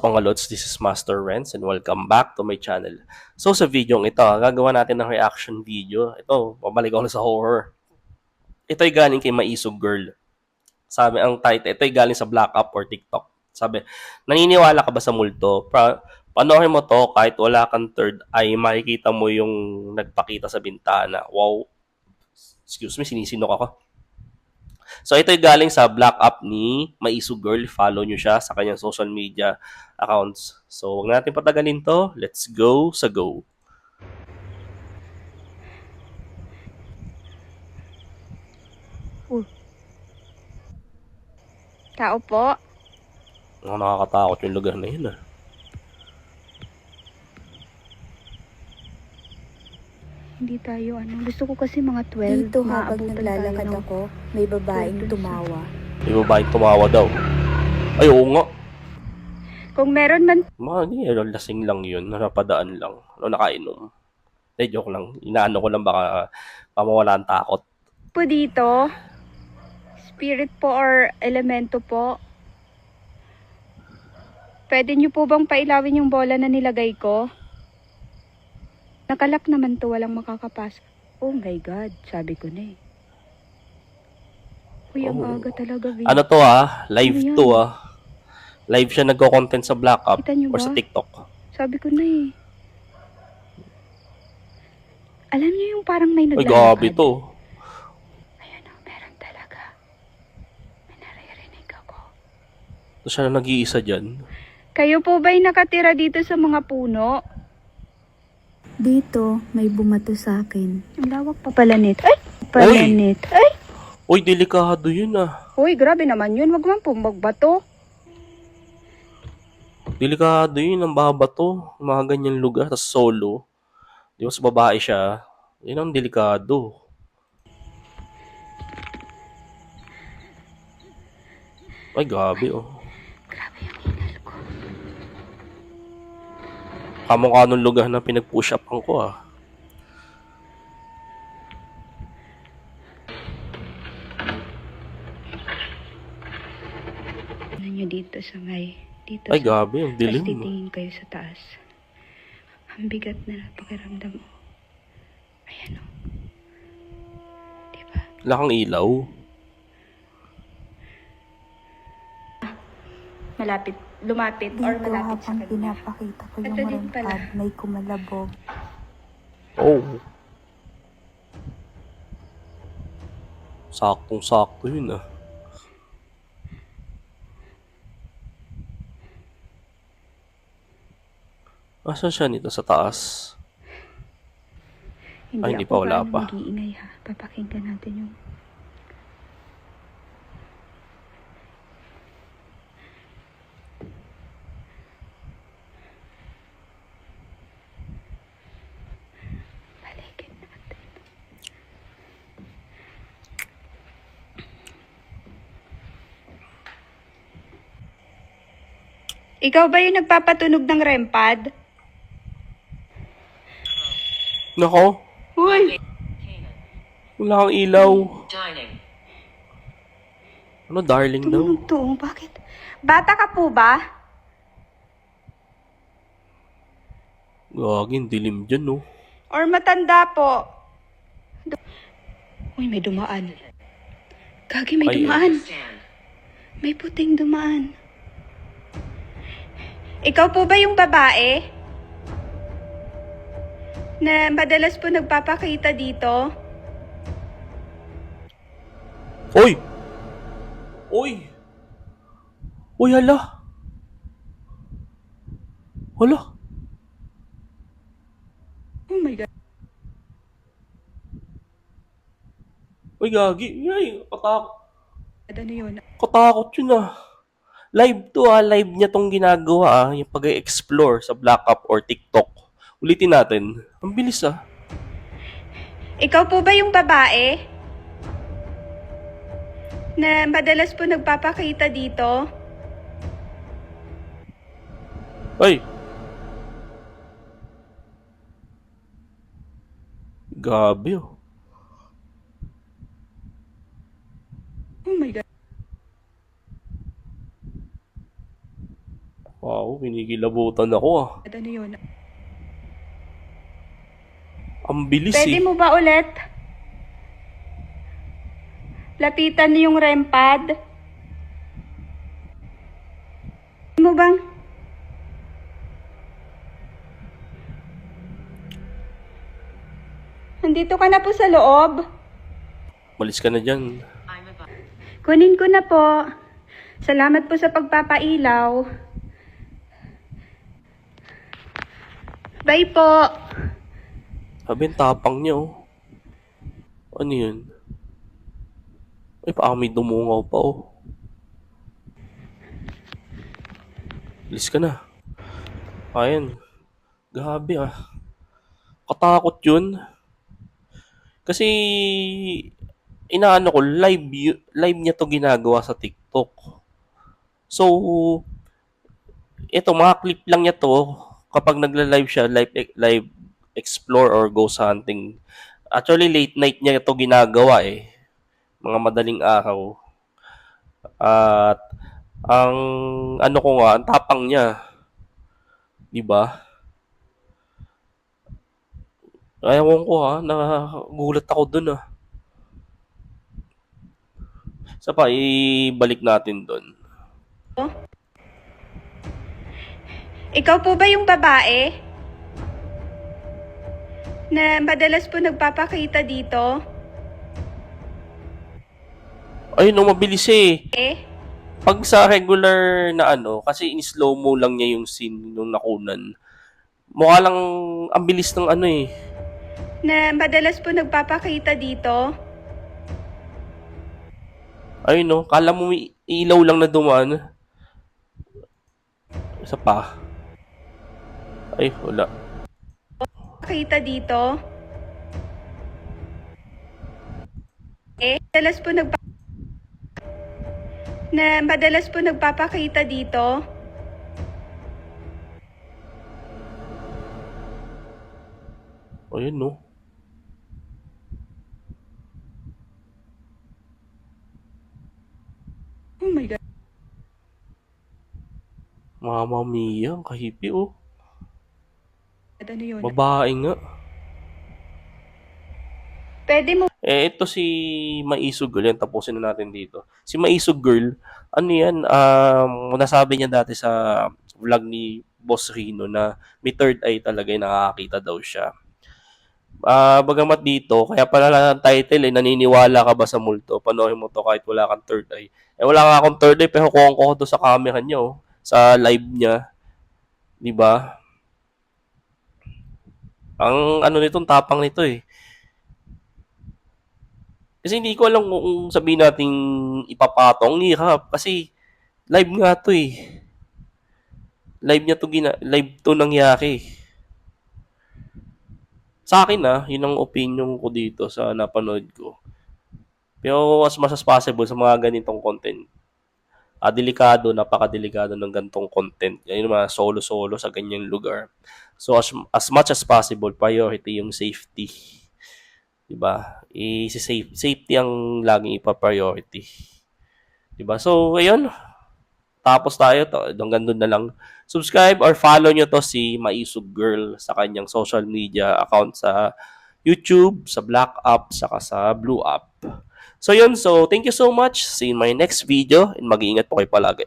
up mga lods? This is Master Renz and welcome back to my channel. So sa video ito, gagawa natin ng reaction video. Ito, pabalik ako sa horror. Ito ay galing kay Maisog Girl. Sabi ang title, ito ay galing sa Black Up or TikTok. Sabi, naniniwala ka ba sa multo? Panoorin mo to kahit wala kang third eye, makikita mo yung nagpakita sa bintana. Wow. Excuse me, sinisinok ako. So, ito yung galing sa Black Up ni Maisu Girl. Follow nyo siya sa kanyang social media accounts. So, huwag natin patagalin to. Let's go sa go. Tao po. Nakakatakot yung lugar na yun, ah. Hindi tayo Gusto ko kasi mga 12. Dito habang naglalakad ako, may babaeng tumawa. May babaeng tumawa daw. Ay, oo nga. Kung meron man Lasing lang yun. Napadaan lang. Nakainom. Joke lang. Inaano ko lang baka mawala ang takot. po dito, spirit po or elemento po, pwede nyo po bang pailawin yung bola na nilagay ko? Nakalak naman to, walang makakapasok. Oh my God, sabi ko na eh. Uy, ang aga talaga, Vin. Ano to Live Ano yan? to Live siya nagko-content sa Black Up Kita nyo or ba? sa TikTok. Sabi ko na eh. Alam niyo yung parang may Ay, naglalakad? gabi to. Ayan o, meron talaga. May naririnig ako. Ito siya na nag-iisa dyan. Kayo po ba'y nakatira dito sa mga puno? Dito, may bumato sa akin. Ang lawak pa pala nito. Ay! Pala nito. Ay! Uy, delikado yun Uy, grabe naman yun. Wag man po magbato. Delikado yun, ang baba to. Mga ganyan lugar, tas solo. Di ba sa babae siya, yun ang delikado. Ay, gabi Grabe yung hingal ko. Kamukha nung lugar na pinag-push upan ko Ano nyo dito sa may... Dito Ay, sa... gabi, ang Tapos dilim. titingin kayo sa taas. Ang bigat na pakiramdam mo. Ayan o. Diba? Wala kang ilaw. Malapit. Lumapit Dito or malapit sa habang kanya. pinapakita ko Ito yung din pala. rempad, may kumalabog. Oh. Saktong-sakto yun Asan siya nito sa taas? Hindi pa, wala pa. Mag-iingay ha. Papakinggan natin yung... Balikin natin. Ikaw ba yung nagpapatunog ng rempad? Nako, Uy! wala kang ilaw. Ano, darling daw? Tumunog to. Bakit? Bata ka po ba? Gagin, dilim dyan Or matanda po? Uy, may dumaan. Gagi, may Ay, dumaan. May puting dumaan. Ikaw po ba yung babae? Na madalas po nagpapakita dito? Uy! Uy! Uy, hala! Hala! Oh my God. Uy, gagi. Ay, Ano yun? katakot yun Live to live niya tong ginagawa yung pag-explore sa Black Up or TikTok. Ulitin natin. Ang bilis Ikaw po ba yung babae? Na madalas po nagpapakita dito? Ay! Gabi Oh my God. Wow. kinikilabutan ako ah. At ano yun? Ang bilis Pwede eh. mo ba ulit? Lapitan niyo yung REM pad. Pwede mo bang? Nandito ka na po sa loob. Malis ka na dyan. Kunin ko na po. Salamat po sa pagpapailaw. Bye po. Sabi, ang tapang niya oh. Ano yun? Ay, parang may dumungaw pa oh. Malis ka na. Ayan. Grabe ah. Katakot yun. Kasi inaano ko, live niya to ginagawa sa TikTok. So, ito, mga clip lang niya to kapag nagla-live siya, live explore or ghost hunting. Actually, late night niya ito ginagawa eh. Mga madaling araw. At ang ano ko nga, ang tapang niya. 'Di ba? Ewan ko ha, nagulat ako dun ah. Isa pa, ibalik natin dun. Ikaw po ba yung babae? Na madalas po nagpapakita dito? Ayun, no, mabilis eh. Eh? Pag sa regular na ano, kasi in-slow mo lang niya yung scene nung nakunan. Mukha lang ang bilis ng ano eh. Na madalas po nagpapakita dito? Ayun no, kala mo may ilaw lang na dumaan. Isa pa. Ay, wala. Pakita dito? Eh? Madalas po nagpapakita dito? Ayun no. Oh my God. Mama Mia, ang kahipi oh. Ano yun? Babae nga. Pwede mo Ito si Maisog Girl. Yan, tapusin na natin dito. Si Maisog Girl, ano yan, nasabi niya dati sa vlog ni Boss Rino na may third eye talaga yung nakakakita daw siya. Bagamat dito, kaya pala ang title naniniwala ka ba sa multo? Panoorin mo to kahit wala kang third eye. Wala nga akong third eye, pero kuha ko to sa camera niya, oh, sa live niya. 'Di ba? Ang ano nitong tapang nito eh. Kasi hindi ko alam kung sabihin nating ipapatong, hirap. Kasi live nga to eh. Live to nangyari. Sa akin yun ang opinion ko dito sa napanood ko. Pero as much as possible sa mga ganitong content, delikado, napakadelikado ng ganitong content. Yan yung mga solo-solo sa ganyang lugar. So as much as possible, priority yung safety. 'Di ba? Safety ang laging ipa-priority. 'Di ba? So, ayun. Tapos tayo to. Hanggang doon na lang. Subscribe or follow nyo to si Maisog Girl sa kanyang social media account sa YouTube, sa Black App, saka sa Blue App. So yun, so thank you so much. See you in my next video and mag-iingat po kayo palagi.